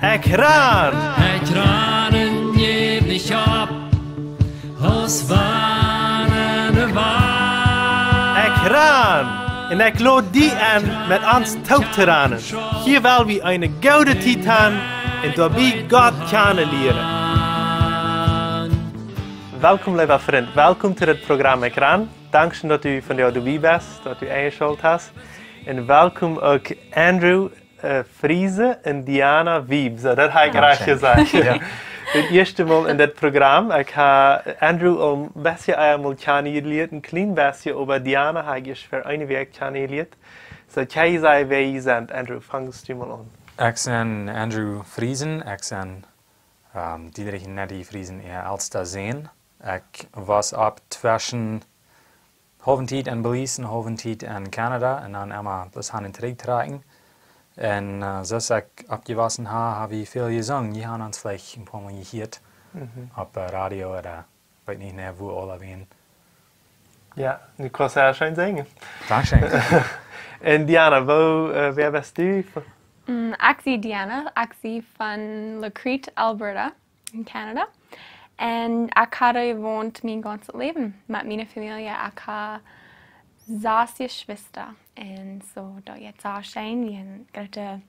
Ekran! Ekranen geef niet op, als wanneer waar. Ekran! En ik lood die aan met ons touwteranen. Hier wil we een gouden titan en daarbij God kennen leren. Welkom, lieve vriend. Welkom to het programma Ekran. Dank dat u van jou erbij bent, dat u ingeschakeld hebt. En welkom ook Andrew Friese en Diana Wieb. So, dat heb ik graag gezegd. Ja. Het eerste Mal in dit programma. Ik heb Andrew al een beetje einmal kennengelernt, een klein beetje, over Diana heb ik voor een week kennengelernt. So, kan je zeggen wie je bent, Andrew? Fangst du mal aan. Ik ben Andrew Friesen. Ik ben Diederik Nettie Friesen, ihr oudste zoon. Ik was op tussen halve tijd in Belize en halve tijd in Canada en dan immer bis aan teruggetragen. En zoals ik opgewassen heb ik veel gezongen. Je hebt ons vielleicht een paar Mal gehoord op radio of weet niet meer wo alle ween. Ja, nu kan je heel schön zingen. Dankeschön. En Diana, wer bist du? Ik ben Diana. Ik ben van Lacrete, Alberta, in Canada. En ik heb gewoond mijn ganze leven met mijn familie. Ik heb 6 Geschwister. En zo, dat je het zou zijn, wie een grote,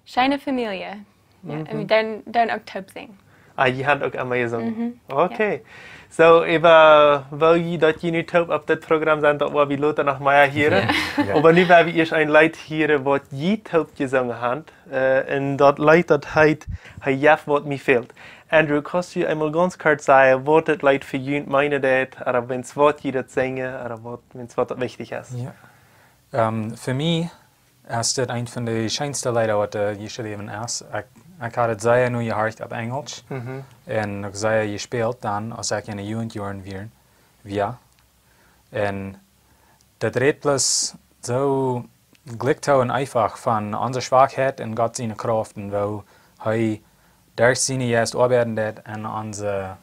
schöne familie. Ja, en we doen ook top zingen. Ah, je hebt ook allemaal gezongen? Oké. So, wil je dat je nu top op dit programma zijn, dat we later nog meer horen. Ja. Maar nu willen we eerst een lied horen wat je top gezongen hebt. En dat lied dat heet Hij jef wat mij fehlt. Andrew, kannst du einmal ganz kurz sagen, was das Lied für dich meint, oder wenn es was je das singen, oder wenn es was wichtig ist? Ja. Für mich ist das ein von den schönsten Lieder, was geschrieben ist. Ich habe es sehr nur gehört auf Englisch. Und ich sehr gespielt dann, als ich in den Jugendjahren war. Und das redet bloß so glücklich und einfach von unserer Schwachheit und Gott seine Kraft, und wo er durch seine erst arbeiten wird an unsere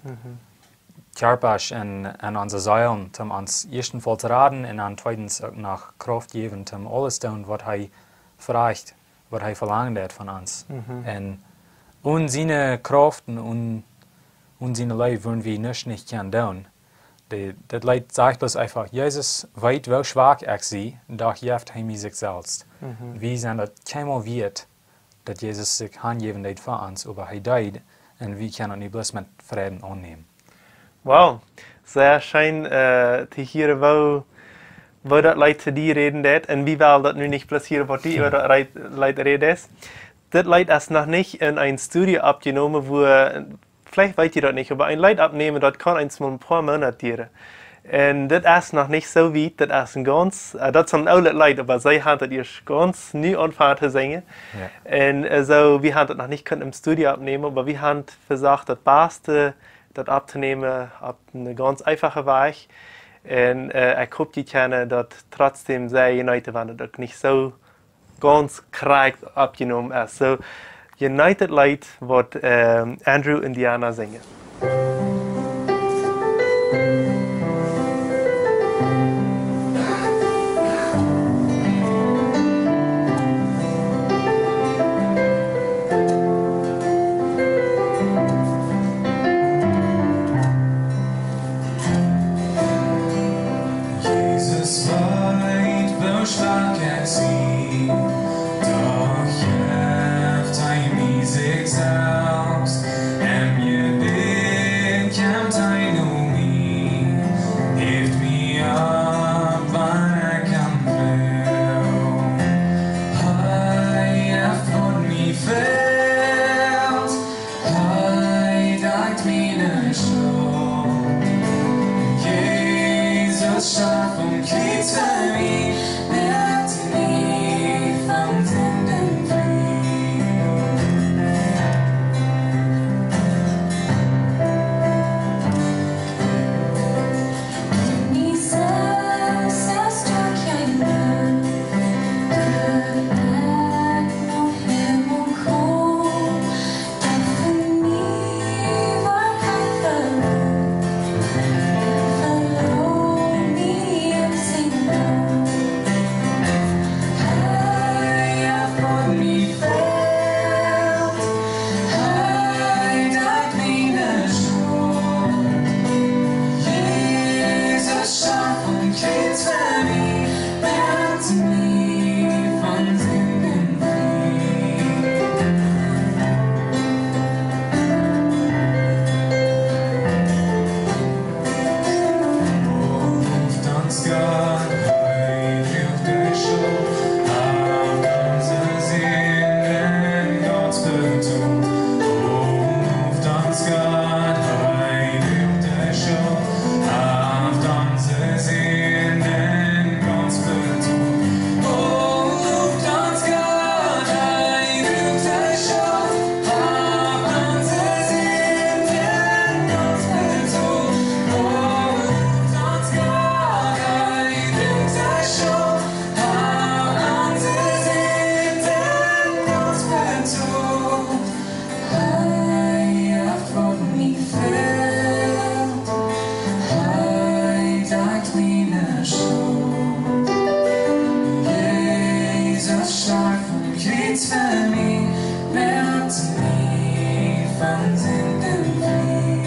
Körper und an unsere Säulen, um uns erstens voll zu raten und dann zweitens auch nach Kraft geben, um alles zu tun, was er fragt, was er verlangt hat von uns. Und seine Kraft und seine Leib würden wir nicht tun. Das Leid sagt bloß einfach, Jesus weiß, wie schwach ich sie, doch hilft er mir sich selbst. Wir sind das keinmal wert, dass Jesus sich angeben hat für uns, aber er died und wir können ihn bloß mit Frieden annehmen. Wow, sehr schön zu hören, wo das Leid zu dir reden wird und wie will das nun nicht passieren, was die über das Leid redest. Das Leid ist noch nicht in ein Studio abgenommen, wo, vielleicht weiß ihr das nicht, aber ein Leid abnehmen, das kann ein paar Monate dauern. Und das ist noch nicht so weit, das ist ein ganz, das ist ein altes Lied, aber sie haben das erst ganz neu angefangen zu singen. Ja. Und so, wir haben das noch nicht im Studio abnehmen, aber wir haben versucht, das Beste, das abzunehmen, auf eine ganz einfache Weise. Und ich hoffe, die können das trotzdem sehr united werden, das nicht so ganz korrekt abgenommen ist. So, United Light, was Andrew und Diana singen. Kreuz für mich, mehr zu mir von Sünden frei.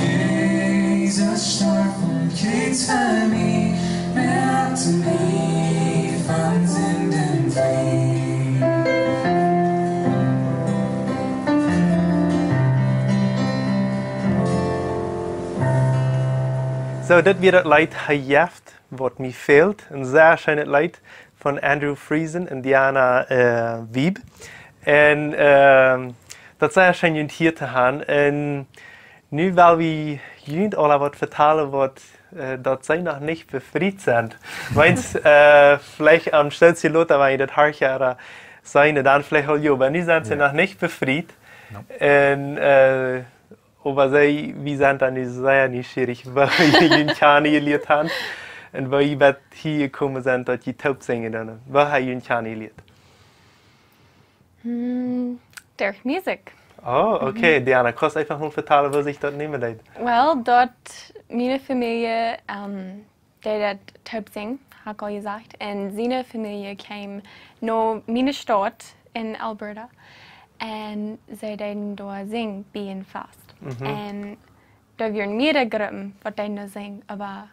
Jesus starb am Kreuz für mich, mehr zu mir von Sünden frei. So, dit weer het lied Gejeft, wat mij fehlt. Een zeer schönes lied van Andrew Friesen en Diana Wieb. En dat is zeer schön hier te gaan. En nu wil we jullie al wat vertellen wat dat zij nog niet befriedigd zijn. Meins, vielleicht am Stelzje Lothar, wenn je dat hartje zijn, dan vielleicht al jou. Maar nu zijn ze nog niet befriedigd. En aber wie sind dann sehr neugierig, weil die Jahre geleerd haben und weil wir hier gekommen sind, dass die taub singen dann. Was haben die Jahre geleerd? Durch Musik. Oh, okay. Diana, kannst du einfach nur vertellen, was ich dort nehmen deed? Well, dort meine Familie, die dat taub singen, habe ich al gesagt. Und seine Familie kam nach meiner Stadt in Alberta. Und sie deden da singen, bien fast. En daar waren meerdere groepen wat die nou zingen, maar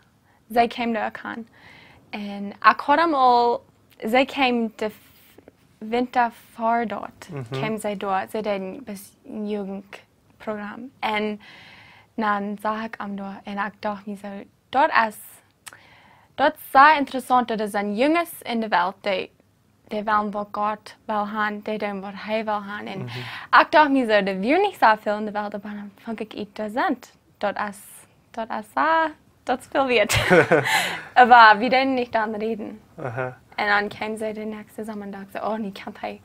zij kwamen daar ook aan. En ik had hem al, zij kwamen de winter voor dort, kwamen zij door, zij deden een jugendprogramma. En dan zag ik hem daar en ik dacht me zo, dat is zeer interessant, dat er zijn jongens in de wereld die willen wat God wil gaan, die doen wat hij wil gaan. En ik dacht me zo, er weer niet zoveel in de wereld, maar dan vond ik interessant. Dat is veel weer. Maar we deden niet aan reden. En dan kwam ze de nächste zomer en dacht, oh, nu kan hij.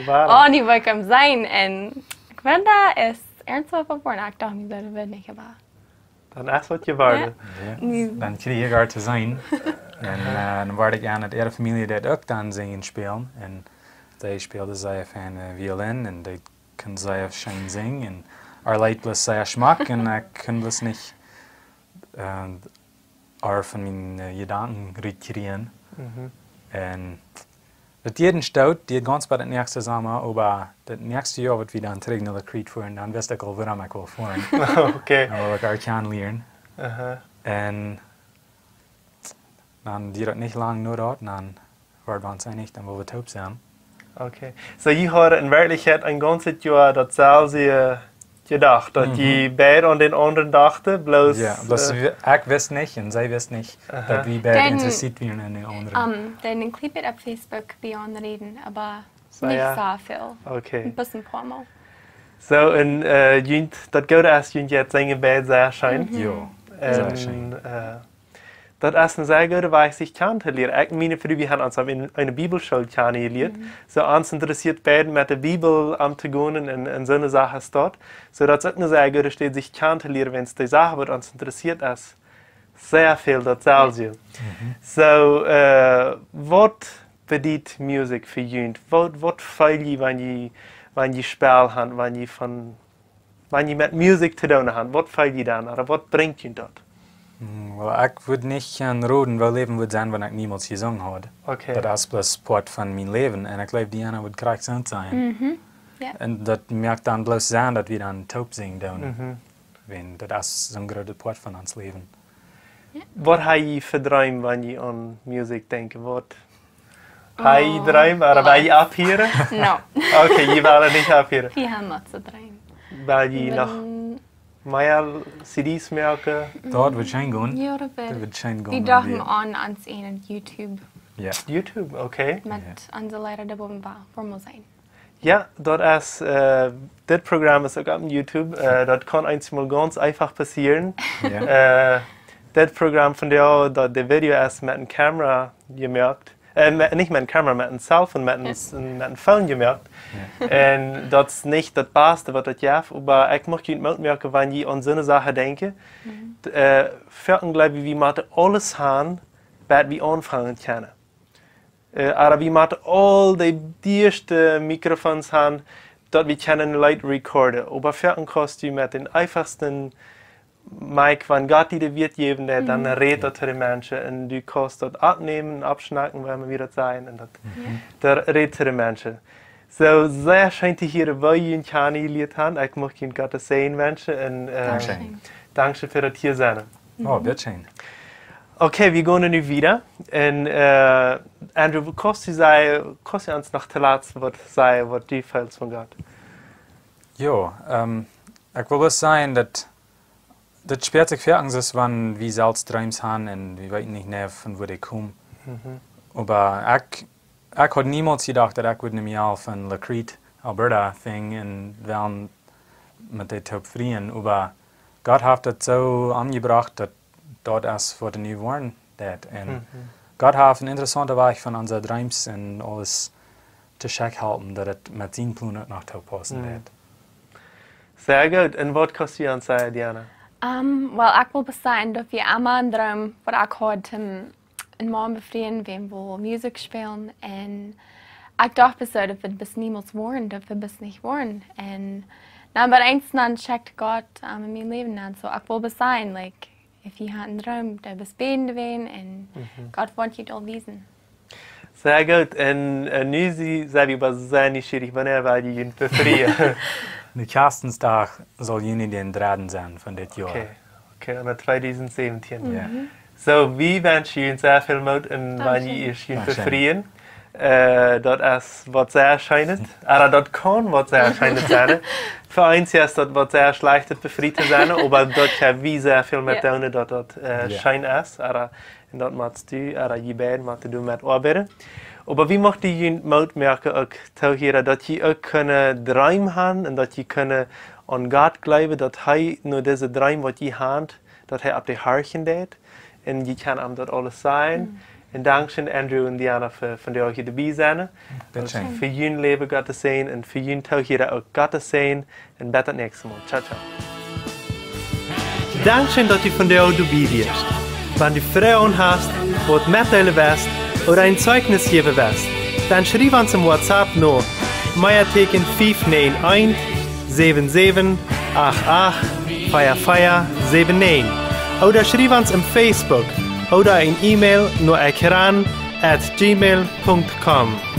Oh, nu wil ik hem zijn. En ik weet dat is ernstig voor en ik dacht me zo, dat wil niet gebeuren. Dan is wat je waarde. Ja, dan kreeg ik er te zijn. En dan word ik aan het eerder familie dat ook dan zingen spelen. En die speelde zij van violin en die kon zij schön zingen. En haar leid was zeer smak en ik kon dus niet haar van mijn gedanken rekreieren. En dat jeden stout, die ganz bij het nächste samen, maar het nächste jaar wat we dan terug naar de Creed voeren, dan wist ik al waarom ik wil voeren. Oké. Dan wil ik haar kan leren. En dan duurt het niet lang nur dort, dan wordt ons einig, dan willen we taub zijn. Oké. So, je had in werkelijkheid een ganze jaar datzelfde gedacht, dat je beide aan den anderen dachten, bloos... Ja, bloos ik wist niet en zij wist niet dat we beide geïnteresseerd waren in de anderen. Dan clip het op Facebook beyond reden, maar niet zoveel. Oké. Een bisschen paar So, en dat gaat als je het zingen beide zeer schön. Ja, zeer schön. Dat is een zeer goede wijze zich kennen te leren. Ik meen voor we hebben ons in een bibelschule kennen geleerd. So, ons interessiert beiden met de Bibel am te gaan en zo'n zaken staat. So, dat is ook een zeer goede steed zich kennen te leren, wenn es die Sache wat ons interessiert is. Zeer veel datzelfde. So, wat bedient muziek voor jullie? Wat voel je wanneer je speelt, wanneer je met muziek te doen hebt? Wat voel je dan? Of wat brengt je dat? Wel, ik would niet gaan roden wel leven would zijn wanneer ik niemals gezongen had. Okay. Dat is plus part van mijn leven en ik geloof Diana would correct zijn. Ja. En dat merkt dan bloos zijn dat we dan taub zingen doen. Dat is zo'n grote part van ons leven. Wat heb je verdruimd wanneer je aan muziek denkt? Wat heb je droom? Of wil je afhuren? No. Oké, je wil het niet afhuren. We hebben wat te droom. Wil je nog meer CD's maken? Dat wordt schijn gaan. Ja, dat Dat wil. wordt schijn gaan. We dachten aan ons een op YouTube. Ja. YouTube, oké. Met onze leider de boven voor me zijn. Ja, dat is, dit programma is ook op YouTube. Dat kan eenmaal ganz einfach passieren. Ja. Dit programma van jou, dat de video is met een camera gemaakt. Niet met een camera, met een cellphone, met een phone gemaakt. En dat is niet het beste wat het heeft, maar ik mag je het merken wanneer je aan zo'n zaken denkt. Verder geloof ik, we moeten alles gaan wat we aanvangen kunnen. Maar we moeten al die eerste microfoons gaan, dat we kunnen light recorden. Maar verder kost je met den einfachsten Mike, wenn Gott dir wird geben, dann redet er zu den Menschen und du kannst dort abnehmen, abschnacken, wenn wir wieder sein und da redet zu den Menschen. So, sehr schön zu hören, wo ihr in Kani gelebt habt. Ich möchte Ihnen Gott sehen, Menschen, und danke für das hier sein. Oh, bitte schön. Okay, wir gehen nu wieder. Und Andrew, kannst du uns noch zuletzt sagen, was dir fällt von Gott? Ja, ich will es sagen, dass das spürt sich für uns, wenn wir selbst Träume haben und wir wissen nicht mehr, von wo die kommen. Aber ich hatte niemals gedacht, dass ich in Jahr von Lacrete, Alberta, fing und werden mit den Top Frieden. Aber Gott hat das so angebracht, dass dort erst vor den Jahren das. Und Gott hat einen interessanten Weg von unseren Träumen und alles zu check halten, dass es mit seinen Plänen noch passen wird. Sehr gut. Und was kannst du uns sagen, Diana? Wel, ik wil bestaan dat we allemaal een droom wat ik had een man bevrienden, we wil muziek spelen en ik dacht bis so, dat we bis niemals worden, dat we bis nicht worden. En nou, maar eens dan checkt Gott in mijn leven aan, so ik wil bestaan, like, if je had een droom, dat we beten wen en Gott wordt je al wezen. Sehr gut. Und nu zijn we aber sehr nieuwsgierig, wanneer wij je bevrienden. Der Kerstenstag soll Juni den 3. sein von dit Jahr. Okay, und 2017. Ja. So, wir wünschen Ihnen sehr viel Mut und wenn ihr euch befreien. Das ist was sehr schönes. Aber das kann was sehr schönes sein. Für uns ist das was sehr schlechtes befreit zu sein, aber das kann wie sehr viel mit tun, dass das schön ist. Aber das machst du, aber je beiden machst du mit arbeiten. Aber wie möchte ich Ihnen Mut merken, auch zu hören, dass Sie auch Träume haben und dass Sie an Gott glauben, dass er nur diese Träume, die Sie haben, dass er auf die Herzen geht. Und Sie können ihm das alles sein. Und danke Andrew und Diana für die euch dabei sein. Für Ihnen Leben Gott sehen und für Ihnen zu hören auch Gott sehen. Und bis zum nächsten Mal. Ciao, ciao. Danke, dass du von der auch dabei bist. Wenn du Fragen hast, was mitteilen willst, oder ein Zeugnis geben willst, dann schreib uns im WhatsApp noch Meierteken 591 77 88 4479 oder schreib uns im Facebook oder ein E-Mail nur ekran@gmail.com.